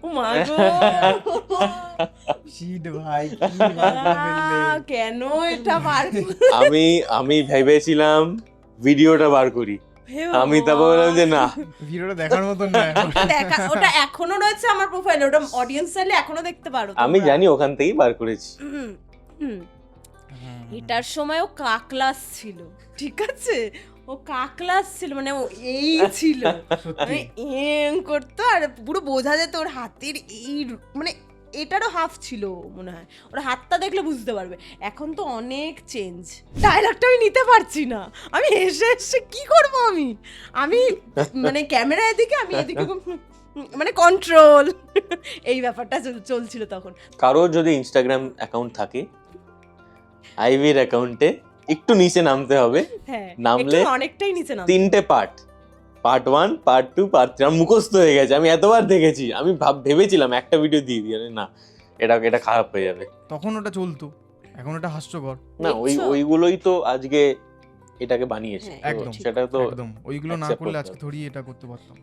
ও মা গো, শিট ভাই, কি বাজনা ফেললে। কেন এটা বার আমি ভেবেছিলাম ভিডিওটা বার করি, আমি তারপর বললাম যে না, ভিডিওটা দেখার মতন না এখন। ওটা এখনো রয়েছে আমার প্রোফাইলে, ওটা অডিয়েন্স চাইলে এখনো দেখতে পারো আমি তোমরা। জানি ওখান থেকেই বার করেছি। হুম, হুম। এটার সময় ও ক্লাস ছিল, ঠিক আছে, ও ক্লাস ছিল, মানে ও এই ছিল, মানে এম করতো আর পুরো বোঝা যেত ওর হাতের এই মানে এটারও হাফ ছিল মনে হয়, ওর হাতটা দেখলে বুঝতে পারবে। এখন তো অনেক চেঞ্জ, ডায়লগটা আমি নিতে পারছি না, আমি হেসে হেসে কি করব আমি আমি মানে ক্যামেরা এদিকে, আমি এদিকে মানে কন্ট্রোল, এই ব্যাপারটা চলছিল তখন। কারোর যদি ইনস্টাগ্রাম অ্যাকাউন্ট থাকে, আইভির অ্যাকাউন্টে একটু নিচে নামতে হবে, হ্যাঁ, নামলে একটু অনেকটাই নিচে নাম। 3টে পার্ট, পার্ট 1, পার্ট 2, পার্ট 3 আমার মুখস্থ হয়ে গেছে, আমি এতবার দেখেছি। আমি ভেবেছিলাম একটা ভিডিও দিয়ে দিই, না এটা খারাপ হয়ে যাবে। তখন ওটা চলতো, এখন ওটা হাস্যকর। না, দেখছো? ওইগুলোই তো আজকে এটাকে বানিয়েছে, হ্যাঁ, তো একদম, সেটা তো একদম ওইগুলো না accept করলে করতে আজকে হবে। থোড়ি এটা করতে পারতাম।